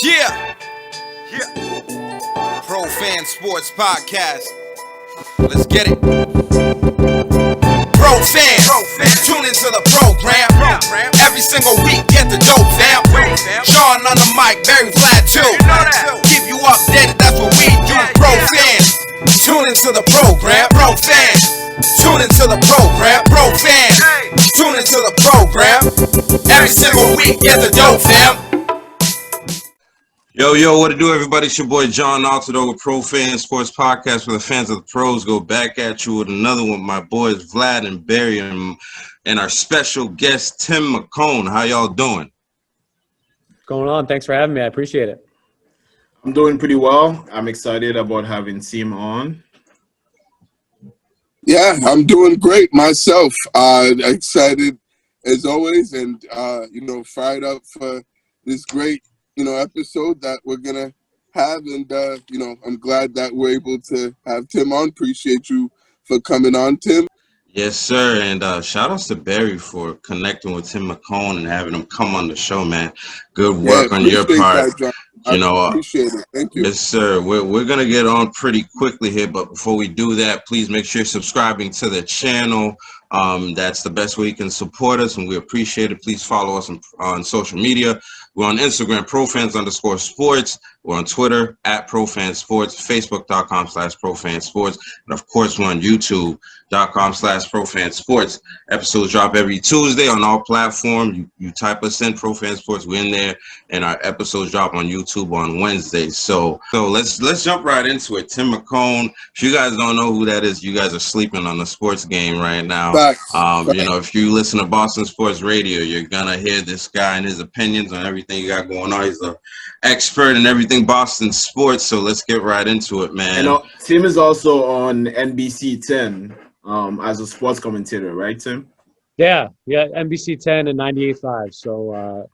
Yeah. Pro Fan Sports Podcast. Let's get it. Pro fans, tune into the program. Every single week, get the dope, fam. Sean on the mic, very flat too. Keep you updated, that's what we do. Pro fans, tune into the program. Pro fans, tune into the program. Pro fans, tune into the program. Every single week, get the dope, fam. Yo, what to do, everybody? It's your boy John Altidor with Pro Fan Sports Podcast, where the fans of the pros go back at you with another one. My boys Vlad and Barry and our special guest Tim Mckone. How y'all doing? What's going on? Thanks for having me. I appreciate it. I'm doing pretty well. I'm excited about having Tim on. Yeah, I'm doing great myself. Excited as always, and fired up for this great episode that we're gonna have, and I'm glad that we're able to have Tim on. Appreciate you for coming on, Tim. Yes, sir, and shout outs to Barry for connecting with Tim Mckone and having him come on the show, man. Good work on your part. That, I appreciate it. Thank you. Yes, sir. We're gonna get on pretty quickly here, but before we do that, please make sure you're subscribing to the channel. That's the best way you can support us, and we appreciate it. Please follow us on social media. We're on Instagram, profans_sports. We're on Twitter, @profansports, facebook.com/profansports. And of course, we're on youtube.com/profansports. Episodes drop every Tuesday on all platforms. You type us in, profansports, we're in there. And our episodes drop on YouTube on Wednesdays. So let's jump right into it. Tim Mckone, if you guys don't know who that is, you guys are sleeping on the sports game right now. If you listen to Boston Sports Radio, you're gonna hear this guy and his opinions on everything you got going on. He's an expert in everything Boston sports, so let's get right into it, man. And Tim is also on NBC10 as a sports commentator, right, Tim? Yeah, NBC10 and 98.5. So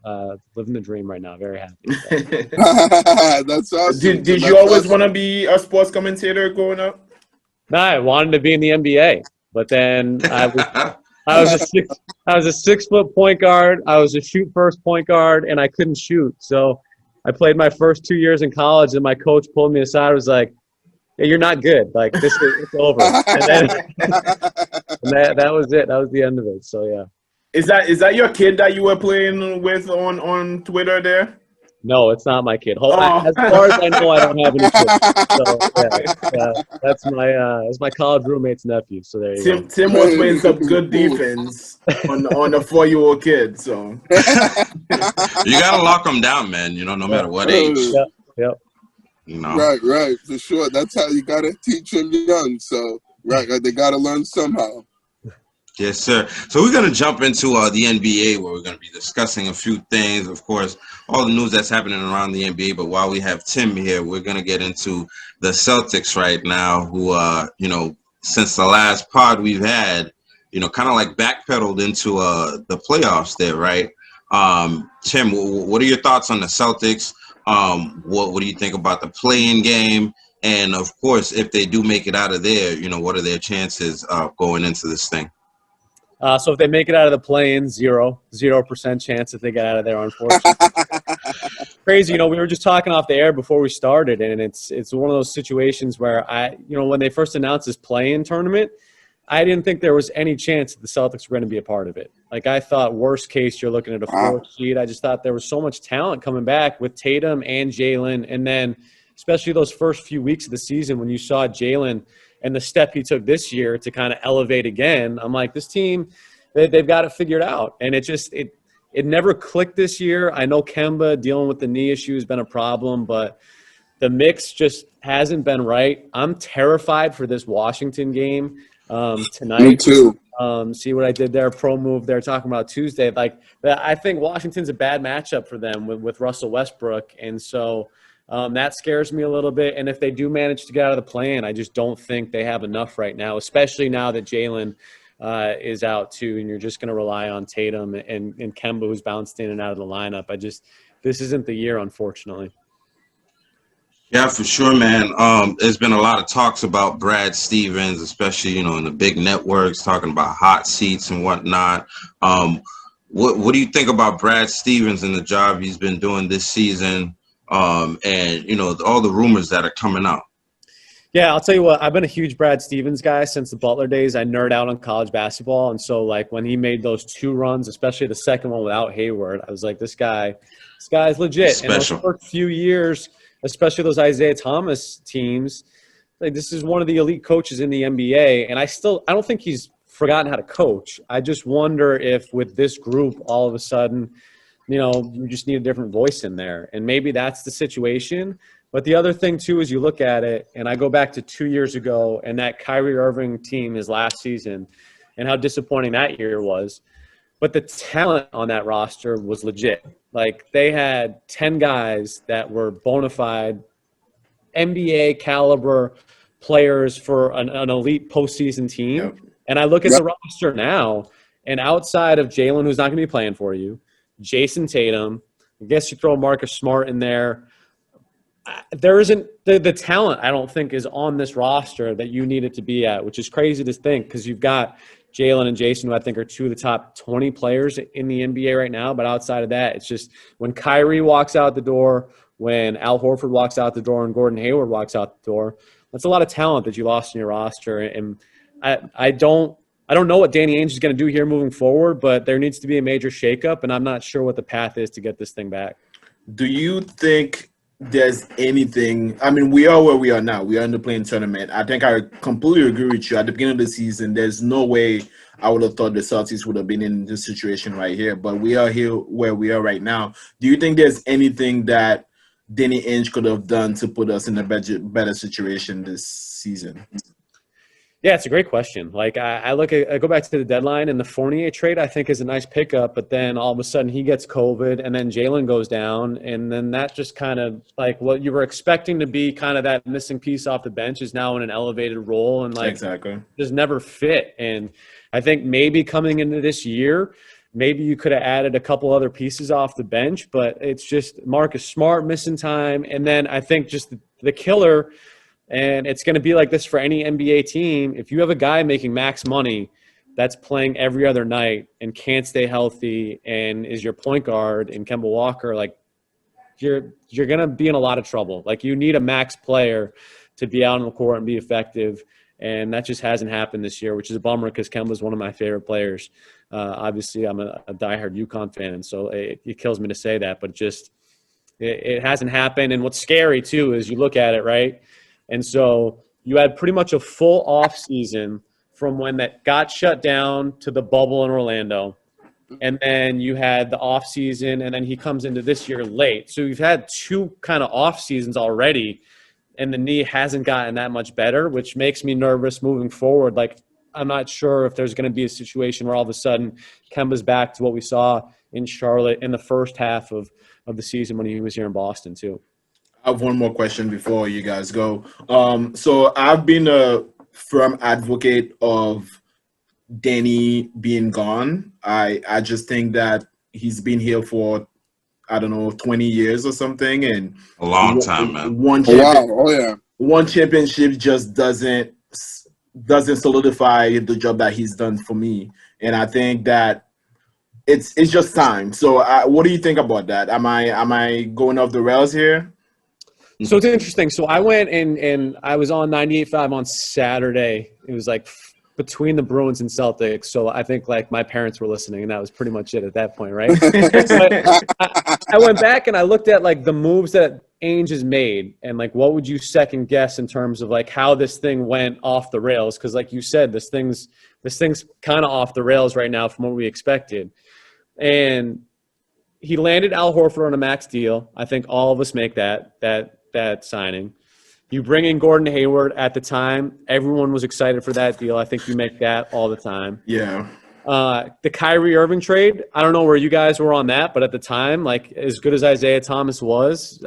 living the dream right now. Very happy. That's awesome. Did you always want to be a sports commentator growing up? No, I wanted to be in the NBA, but then I was a 6-foot point guard. I was a shoot first point guard, and I couldn't shoot. So I played my first 2 years in college, and my coach pulled me aside. Was like, "Hey, you're not good. Like it's over." And then that was it. That was the end of it. So yeah. Is that your kid that you were playing with on Twitter there? No, it's not my kid. As far as I know, I don't have any kids. So yeah, that's my college roommate's nephew. So there you go. Tim was playing some good defense on a 4-year-old kid. So you gotta lock them down, man. No matter what age. Yep. Right, for sure. That's how you gotta teach them young. So right, they gotta learn somehow. Yes, sir. So we're going to jump into the NBA, where we're going to be discussing a few things. Of course, all the news that's happening around the NBA. But while we have Tim here, we're going to get into the Celtics right now, who, since the last pod we've had, kind of like backpedaled into the playoffs there, right? Tim, what are your thoughts on the Celtics? What do you think about the play-in game? And, of course, if they do make it out of there, what are their chances going into this thing? So if they make it out of the play-in, 0% chance if they get out of there, unfortunately. Crazy, we were just talking off the air before we started, and it's one of those situations where when they first announced this play-in tournament, I didn't think there was any chance that the Celtics were going to be a part of it. Like, I thought worst case you're looking at a 4th seed. I just thought there was so much talent coming back with Tatum and Jalen, and then especially those first few weeks of the season when you saw Jalen and the step he took this year to kind of elevate again. I'm like, this team, they've got it figured out. And it never clicked this year. I know Kemba dealing with the knee issue has been a problem, but the mix just hasn't been right. I'm terrified for this Washington game tonight. Me too. See what I did there? Pro move there, talking about Tuesday. Like, I think Washington's a bad matchup for them with Russell Westbrook. And so that scares me a little bit. And if they do manage to get out of the play-in, I just don't think they have enough right now, especially now that Jalen is out too, and you're just going to rely on Tatum and Kemba, who's bounced in and out of the lineup. This isn't the year, unfortunately. Yeah, for sure, man. There's been a lot of talks about Brad Stevens, especially, in the big networks, talking about hot seats and whatnot. What do you think about Brad Stevens and the job he's been doing this season? and all the rumors that are coming out. Yeah, I'll tell you what, I've been a huge Brad Stevens guy since the Butler days. I nerd out on college basketball. And so, like, when he made those 2 runs, especially the second one without Hayward, I was like, this guy's legit. Special. And those first few years, especially those Isaiah Thomas teams, like, this is one of the elite coaches in the NBA. And I don't think he's forgotten how to coach. I just wonder if with this group, all of a sudden, you just need a different voice in there. And maybe that's the situation. But the other thing, too, is you look at it, and I go back to 2 years ago and that Kyrie Irving team his last season and how disappointing that year was. But the talent on that roster was legit. Like, they had 10 guys that were bona fide NBA caliber players for an elite postseason team. Yep. And I look at the roster now, and outside of Jalen, who's not going to be playing for you, Jason Tatum, I guess you throw Marcus Smart in there. There isn't the talent, I don't think, is on this roster that you need it to be at, which is crazy to think because you've got Jalen and Jason, who I think are 2 of the top 20 players in the NBA right now. But outside of that, it's just when Kyrie walks out the door, when Al Horford walks out the door, and Gordon Hayward walks out the door, that's a lot of talent that you lost in your roster. And I don't know what Danny Ainge is going to do here moving forward, but there needs to be a major shakeup, and I'm not sure what the path is to get this thing back. Do you think there's anything? I mean, we are where we are now. We are in the playing tournament. I think I completely agree with you. At the beginning of the season, there's no way I would have thought the Celtics would have been in this situation right here. But we are here where we are right now. Do you think there's anything that Danny Ainge could have done to put us in a better situation this season? Yeah, it's a great question. Like, I go back to the deadline, and the Fournier trade I think is a nice pickup, but then all of a sudden he gets COVID, and then Jalen goes down, and then that just kind of, like, what you were expecting to be kind of that missing piece off the bench is now in an elevated role, and, like, exactly, just never fit. And I think maybe coming into this year, maybe you could have added a couple other pieces off the bench, but it's just Marcus Smart missing time, and then I think just the killer. And it's going to be like this for any NBA team. If you have a guy making max money that's playing every other night and can't stay healthy and is your point guard in Kemba Walker, like, you're going to be in a lot of trouble. Like, you need a max player to be out on the court and be effective. And that just hasn't happened this year, which is a bummer because Kemba's one of my favorite players. Obviously, I'm a diehard UConn fan, so it kills me to say that. But just it hasn't happened. And what's scary, too, is you look at it, right? And so you had pretty much a full off season from when that got shut down to the bubble in Orlando. And then you had the off season, and then he comes into this year late. So you've had 2 kind of off seasons already, and the knee hasn't gotten that much better, which makes me nervous moving forward. Like, I'm not sure if there's going to be a situation where all of a sudden Kemba's back to what we saw in Charlotte in the first half of the season when he was here in Boston too. I have one more question before you guys go. So I've been a firm advocate of Danny being gone. I just think that he's been here for, I don't know, 20 years or something, and a long time, man. One championship just doesn't solidify the job that he's done for me, and I think that it's just time. So what do you think about that? Am I going off the rails here? So it's interesting. So I went and I was on 98.5 on Saturday. It was like between the Bruins and Celtics. So I think like my parents were listening, and that was pretty much it at that point, right? I went back and I looked at like the moves that Ainge has made, and like what would you second guess in terms of like how this thing went off the rails? Because like you said, this thing's kind of off the rails right now from what we expected. And he landed Al Horford on a max deal. I think all of us make that signing. You bring in Gordon Hayward at the time. Everyone was excited for that deal. I think you make that all the time. Yeah. The Kyrie Irving trade, I don't know where you guys were on that, but at the time, like as good as Isaiah Thomas was,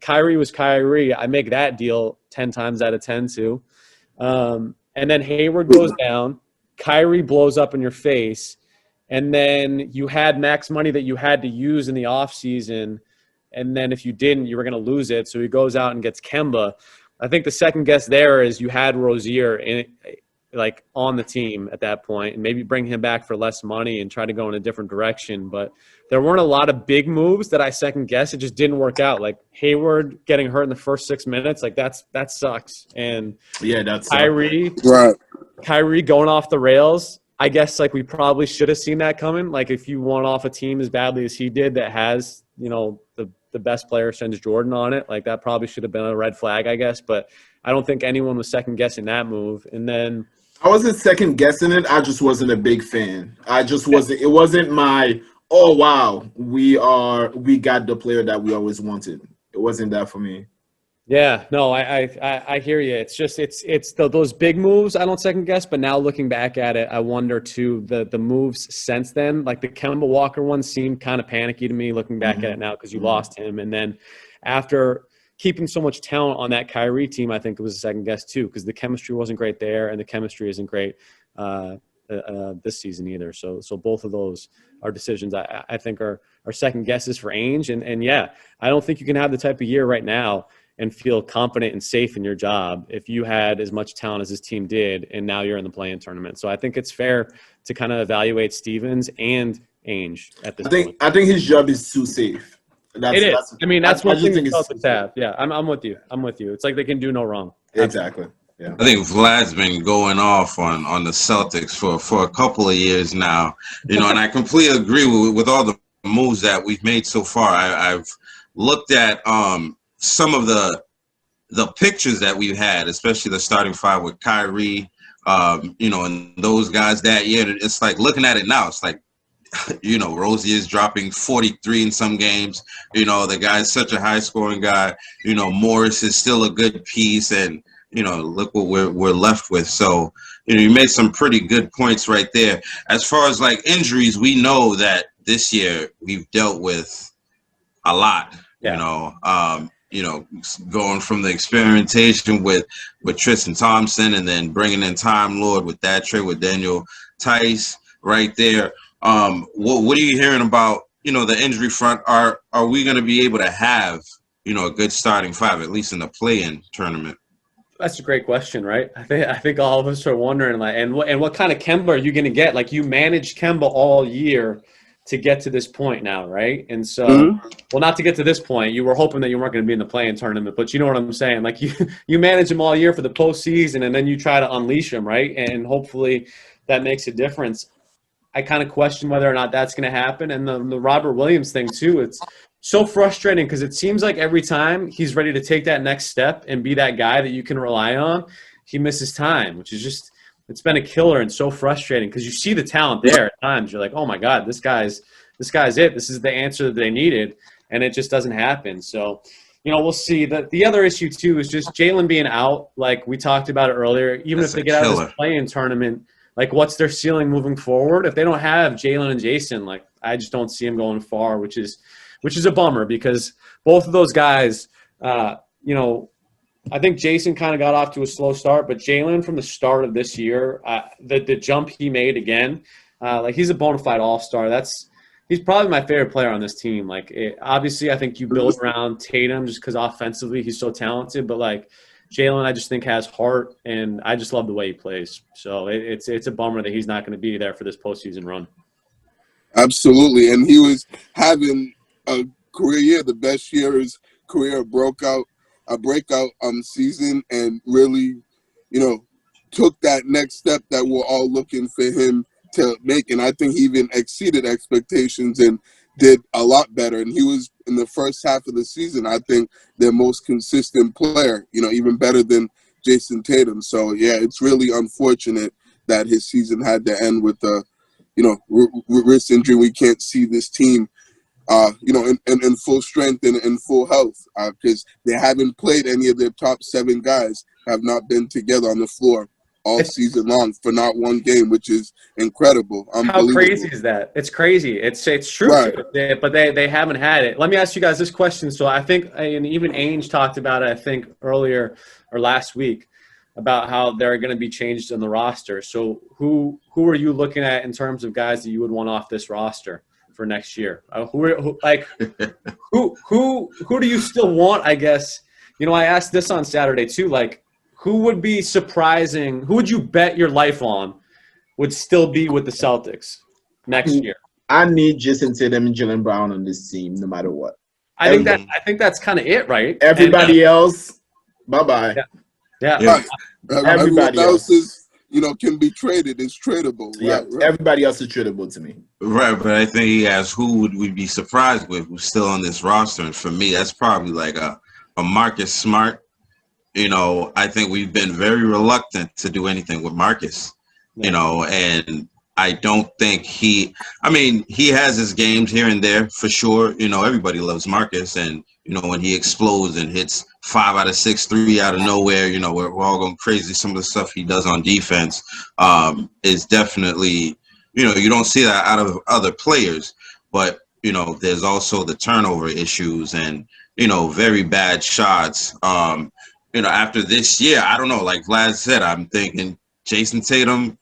Kyrie was Kyrie. I make that deal 10 times out of 10 too. And then Hayward goes down. Kyrie blows up in your face. And then you had max money that you had to use in the offseason. And then if you didn't, you were going to lose it. So he goes out and gets Kemba. I think the second guess there is you had Rozier. And like on the team at that point, and maybe bring him back for less money and try to go in a different direction. But there weren't a lot of big moves that I second guess. It just didn't work out. Like Hayward getting hurt in the first 6 minutes, like that sucks. And Yeah, that's Kyrie going off the rails. I guess like we probably should have seen that coming. Like if you want off a team as badly as he did that has, the best player since Jordan on it, like that probably should have been a red flag, I guess. But I don't think anyone was second guessing that move. And then I wasn't second guessing it. I just wasn't a big fan. I just wasn't. It wasn't my, oh wow, we got the player that we always wanted. It wasn't that for me. Yeah, no, I hear you. It's just those big moves I don't second guess, but now looking back at it, I wonder too the moves since then. Like the Kemba Walker one seemed kind of panicky to me looking back at it now because you lost him, and then after keeping so much talent on that Kyrie team, I think it was a second guess too, because the chemistry wasn't great there, and the chemistry isn't great this season either. So both of those are decisions I think are second guesses for Ainge. And yeah, I don't think you can have the type of year right now and feel confident and safe in your job if you had as much talent as this team did, and now you're in the play-in tournament. So I think it's fair to kind of evaluate Stevens and Ainge at this point. I think his job is too safe. It is. I mean, that's one thing the Celtics have. Yeah, I'm with you. It's like they can do no wrong. Exactly. Yeah. I think Vlad's been going off on the Celtics for a couple of years now, and I completely agree with all the moves that we've made so far. I've looked at some of the pictures that we've had, especially the starting five with Kyrie, and those guys that year. It's like looking at it now, it's like, Rozier is dropping 43 in some games. The guy's such a high-scoring guy. Morris is still a good piece, and look what we're left with. So, you made some pretty good points right there. As far as like injuries, we know that this year we've dealt with a lot. Yeah. Going from the experimentation with Tristan Thompson, and then bringing in Time Lord with that trade with Daniel Tice right there. What are you hearing about, the injury front? Are we going to be able to have, a good starting five, at least in the play-in tournament? That's a great question, right? I think all of us are wondering, like, and what kind of Kemba are you going to get? Like, you managed Kemba all year to get to this point now, right? And so, well, not to get to this point, you were hoping that you weren't going to be in the play-in tournament, but you know what I'm saying? Like, you manage him all year for the postseason, and then you try to unleash him, right? And hopefully that makes a difference. I kind of question whether or not that's going to happen. And the Robert Williams thing too, it's so frustrating because it seems like every time he's ready to take that next step and be that guy that you can rely on, he misses time, which is just, it's been a killer and so frustrating because you see the talent there at times. You're like, oh my God, this guy's it. This is the answer that they needed. And it just doesn't happen. So, we'll see. The other issue too is just Jalen being out. Like we talked about it earlier, even if they get out of this play-in tournament, like, what's their ceiling moving forward? If they don't have Jalen and Jason, like, I just don't see them going far, which is a bummer because both of those guys, I think Jason kind of got off to a slow start, but Jalen from the start of this year, the jump he made again, like he's a bona fide all-star. He's probably my favorite player on this team. Like, obviously, I think you build around Tatum just because offensively he's so talented, but like, Jalen, I just think has heart, and I just love the way he plays. So it's a bummer that he's not going to be there for this postseason run. Absolutely, and he was having a career year, the best year of his career, a breakout season, and really, took that next step that we're all looking for him to make. And I think he even exceeded expectations and did a lot better. And he was, in the first half of the season, I think, their most consistent player, even better than Jason Tatum. So, yeah, it's really unfortunate that his season had to end with a, wrist injury. We can't see this team, in full strength and in full health because they haven't played any of their top 7 guys, have not been together on the floor all season long for not one game, which is incredible. How crazy is that? It's crazy. It's true, right. But they haven't had it. Let me ask you guys this question. So I think, and even Ainge talked about it, I think earlier or last week, about how there are going to be changes in the roster. So who are you looking at in terms of guys that you would want off this roster for next year? Who do you still want? I guess I asked this on Saturday too. Like, who would be surprising? Who would you bet your life on would still be with the Celtics next year? I need Jason Tatum and Jaylen Brown on this team, no matter what. I think that's kind of it, right? Everybody else, bye-bye. Yeah. Right. Everybody Everyone else is, can be traded. It's tradable. Yeah, Right. everybody else is tradable to me. Right, but I think he asked who would we be surprised with who's still on this roster, and for me, that's probably like a Marcus Smart. I think we've been very reluctant to do anything with Marcus. And I don't think he has his games here and there for sure. Everybody loves Marcus, and when he explodes and hits 5 out of 6, 3 out of nowhere, we're all going crazy. Some of the stuff he does on defense is definitely, you don't see that out of other players. But there's also the turnover issues and very bad shots. After this year, I don't know. Like Vlad said, I'm thinking Jason Tatum,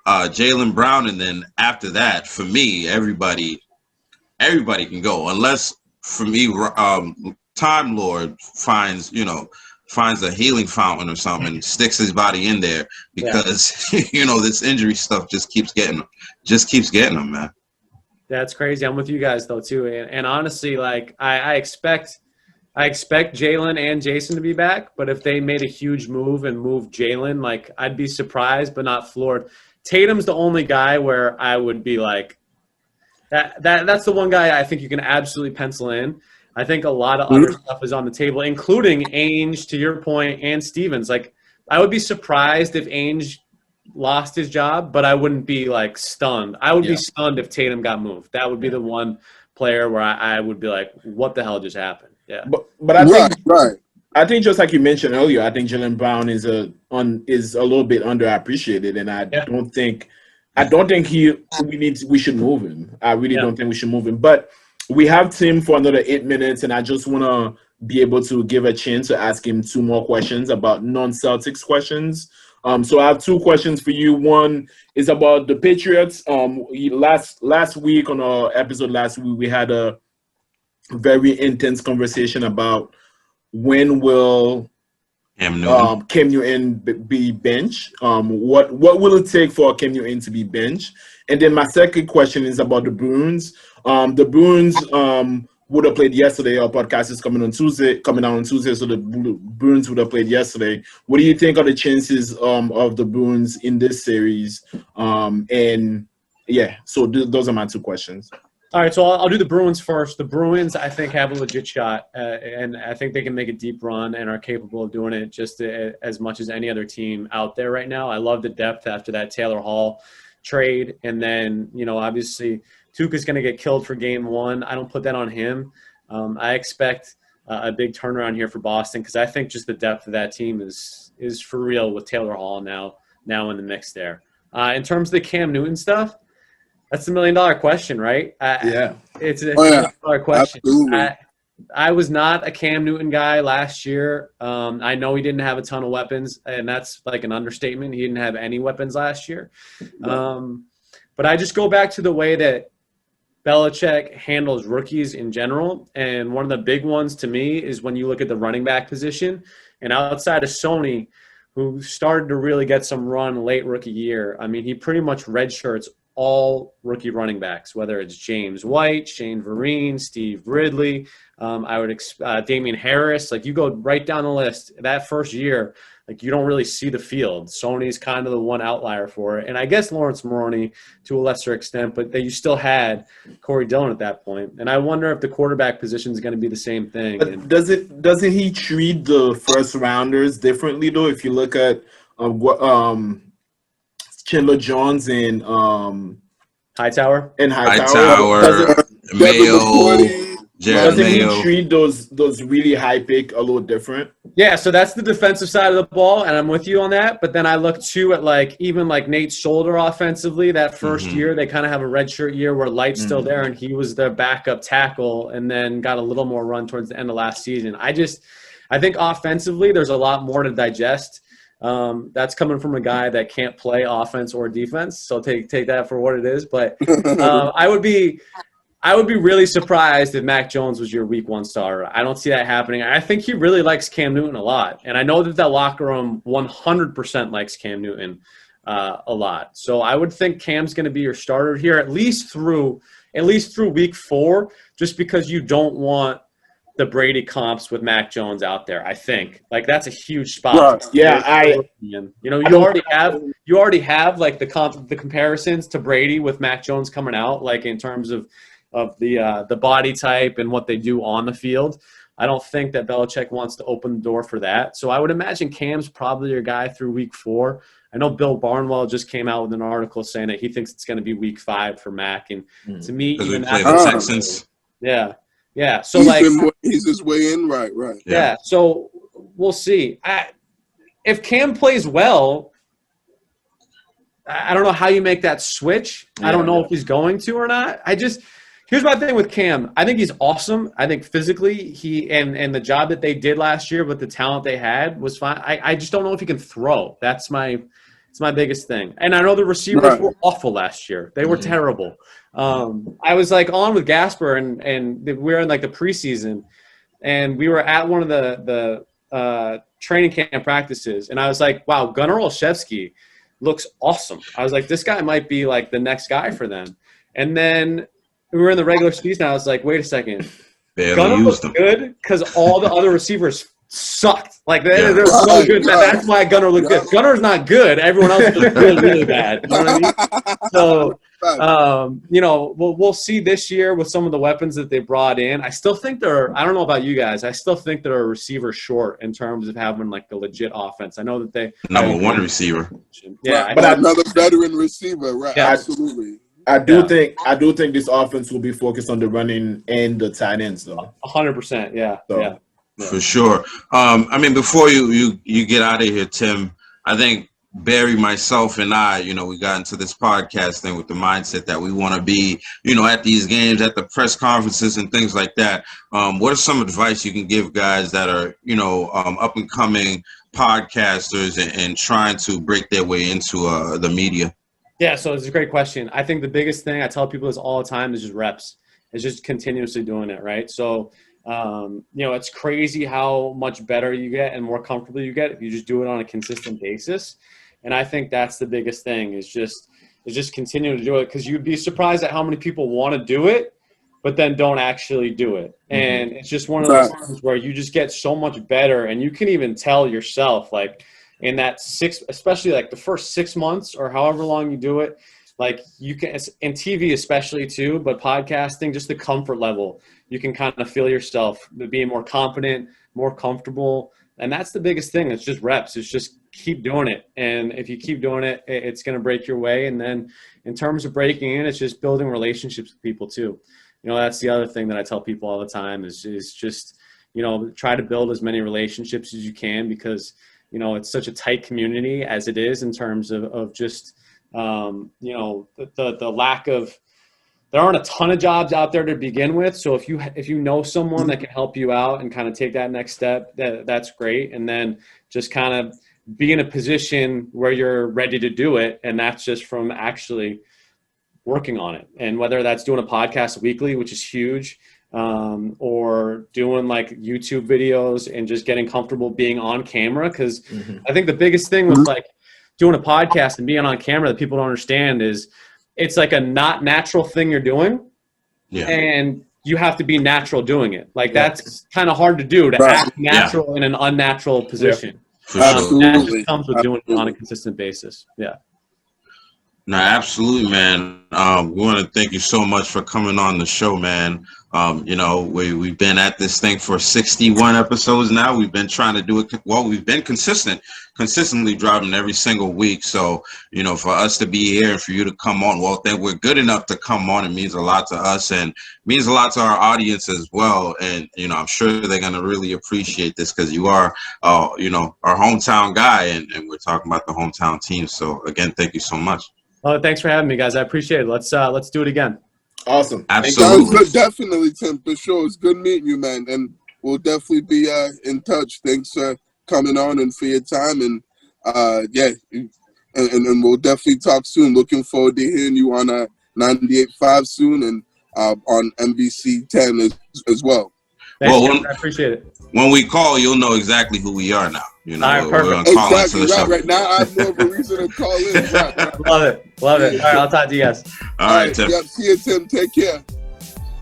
Jaylen Brown, and then after that, for me, everybody can go, unless for me, Time Lord finds a healing fountain or something and sticks his body in there because this injury stuff just keeps getting him, man. That's crazy. I'm with you guys though too, and honestly, like I expect Jaylen and Jason to be back, but if they made a huge move and moved Jaylen, like I'd be surprised but not floored. Tatum's the only guy where I would be like, that's the one guy I think you can absolutely pencil in. I think a lot of other stuff is on the table, including Ainge, to your point, and Stevens. Like, I would be surprised if Ainge lost his job, but I wouldn't be like stunned. I would be stunned if Tatum got moved. That would be the one player where I would be like, what the hell just happened? Yeah. But I think I think just like you mentioned earlier, I think Jaylen Brown is a little bit underappreciated, and I don't think we should move him. I really don't think we should move him. But we have Tim for another 8 minutes, and I just want to be able to give a chance to ask him 2 more questions about non-Celtics questions. So I have 2 questions for you. One is about the Patriots. Last week on our episode last week, we had a very intense conversation about when will Cam Newton be benched? What will it take for Cam Newton to be benched? And then my second question is about the Bruins. The Bruins would have played yesterday. Our podcast is coming out on Tuesday, so the Bruins would have played yesterday. What do you think are the chances of the Bruins in this series? So those are my 2 questions. All right, so I'll do the Bruins first. The Bruins, I think, have a legit shot, and I think they can make a deep run and are capable of doing it just as much as any other team out there right now. I love the depth after that Taylor Hall trade, and then, obviously Tuukka's going to get killed for game 1. I don't put that on him. I expect a big turnaround here for Boston because I think just the depth of that team is for real with Taylor Hall now in the mix there. In terms of the Cam Newton stuff, that's the $1 million question, right? It's a $1 million question. I was not a Cam Newton guy last year. I know he didn't have a ton of weapons, and that's like an understatement. He didn't have any weapons last year. But I just go back to the way that Belichick handles rookies in general. And one of the big ones to me is when you look at the running back position. And outside of Sony, who started to really get some run late rookie year, I mean, he pretty much redshirts all rookie running backs, whether it's James White, Shane Vereen, Steve Ridley, Damian Harris. Like, you go right down the list. That first year, like, you don't really see the field. Sony's kind of the one outlier for it. And I guess Lawrence Moroney to a lesser extent, but you still had Corey Dillon at that point. And I wonder if the quarterback position is going to be the same thing. But doesn't he treat the first rounders differently, though? If you look at Chandler Jones and Hightower, Mayo, Jared doesn't Mayo. he treat those really high pick a little different? Yeah, so that's the defensive side of the ball, and I'm with you on that. But then I look too at even Nate Solder offensively. That first year, they kind of have a redshirt year where Light's still there, and he was their backup tackle, and then got a little more run towards the end of last season. I think offensively, there's a lot more to digest. That's coming from a guy that can't play offense or defense, so take that for what it is. But I would be really surprised if Mac Jones was your week 1 starter. I don't see that happening. I think he really likes Cam Newton a lot. And I know that locker room 100% likes Cam Newton a lot. So I would think Cam's going to be your starter here at least through week 4, just because you don't want the Brady comps with Mac Jones out there. I think like that's a huge spot. Right. Yeah, you already have like the comparisons to Brady with Mac Jones coming out, like in terms of the body type and what they do on the field. I don't think that Belichick wants to open the door for that. So I would imagine Cam's probably your guy through week 4. I know Bill Barnwell just came out with an article saying that he thinks it's going to be week 5 for Mac. And to me, even play the Texans. Yeah. So he's his way in, right. Yeah. So we'll see. If Cam plays well, I don't know how you make that switch. I don't know if he's going to or not. Here's my thing with Cam. I think he's awesome. I think physically he and the job that they did last year with the talent they had was fine. I just don't know if he can throw. It's my biggest thing. And I know the receivers were awful last year. They were terrible. I was like on with Gasper and we were in like the preseason, and we were at one of the training camp practices, and I was like, wow, Gunnar Olszewski looks awesome. I was like, this guy might be like the next guy for them. And then we were in the regular season. I was like, wait a second. Gunnar looks good because all the other receivers sucked. Like they're so good. That's why Gunnar looked good. Gunnar's not good. Everyone else is really bad. You know what I mean? So, we'll see this year with some of the weapons that they brought in. I still think I don't know about you guys. I still think they're a receiver short in terms of having like a legit offense. I know that they number 1 receiver. Yeah, but another veteran receiver, right? Yeah. Absolutely. I do think this offense will be focused on the running and the tight ends, though. 100%, yeah. For sure. I mean, before you get out of here, Tim, I think Barry, myself, and I, we got into this podcast thing with the mindset that we want to be, at these games, at the press conferences and things like that. What are some advice you can give guys that are, up and coming podcasters and trying to break their way into the media? Yeah, so it's a great question. I think the biggest thing I tell people is all the time is just reps. It's just continuously doing it, right? So, it's crazy how much better you get and more comfortable you get if you just do it on a consistent basis. And I think that's the biggest thing is just continuing to do it, because you'd be surprised at how many people want to do it, but then don't actually do it. And it's just one of those things where you just get so much better, and you can even tell yourself, like, in that especially like the first 6 months or however long you do it, like you can, in TV especially too, but podcasting, just the comfort level, you can kind of feel yourself being more confident, more comfortable. And that's the biggest thing. It's just reps. It's just keep doing it. And if you keep doing it, it's going to break your way. And then in terms of breaking in, it's just building relationships with people too. That's the other thing that I tell people all the time is just, try to build as many relationships as you can, because it's such a tight community as it is in terms of just, the lack of, there aren't a ton of jobs out there to begin with. So if you know someone that can help you out and kind of take that next step, that's great. And then just kind of be in a position where you're ready to do it. And that's just from actually working on it. And whether that's doing a podcast weekly, which is huge, or doing like YouTube videos and just getting comfortable being on camera. Cause I think the biggest thing with like doing a podcast and being on camera that people don't understand is it's like a not natural thing you're doing. Yeah. And you have to be natural doing it. Like that's kind of hard to do, to act natural in an unnatural position. That just comes with doing it on a consistent basis. Yeah. No, absolutely, man. We want to thank you so much for coming on the show, man. We've been at this thing for 61 episodes now. We've been trying to do it. Well, we've been consistently dropping every single week. So, for us to be here and for you to come on, well, that we're good enough to come on, it means a lot to us and means a lot to our audience as well. And, I'm sure they're going to really appreciate this because you are, our hometown guy and we're talking about the hometown team. So, again, thank you so much. Oh, thanks for having me, guys. I appreciate it. Let's do it again. Awesome. Absolutely. Definitely, Tim, for sure. It's good meeting you, man. And we'll definitely be in touch. Thanks for coming on and for your time. And and we'll definitely talk soon. Looking forward to hearing you on 98.5 soon. And on NBC10 as well. Thanks, Well, Kevin. I appreciate it. When we call, you'll know exactly who we are now. You know, All right, we're perfect. gonna call Exactly into the right. show. Right now, I have more of a reason to call in. Right. Love it. All right, I'll talk to you guys. All right, Tim. Yep. See you, Tim. Take care.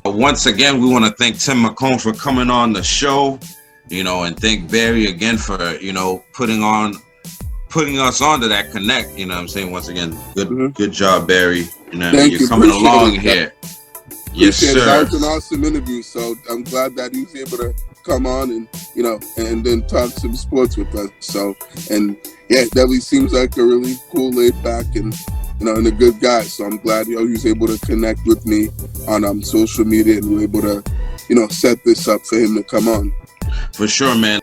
Once again, we want to thank Tim Mckone for coming on the show, you know, and thank Barry again for, you know, putting us onto that connect. You know what I'm saying? Once again, good job, Barry. You know, you're coming along here. Yes, sir. That was an awesome interview. So I'm glad that he was able to come on and, you know, and then talk some sports with us. So, and yeah, it definitely seems like a really cool, laid back and, you know, and a good guy. So I'm glad he was able to connect with me on social media and we were able to, you know, set this up for him to come on. For sure, man.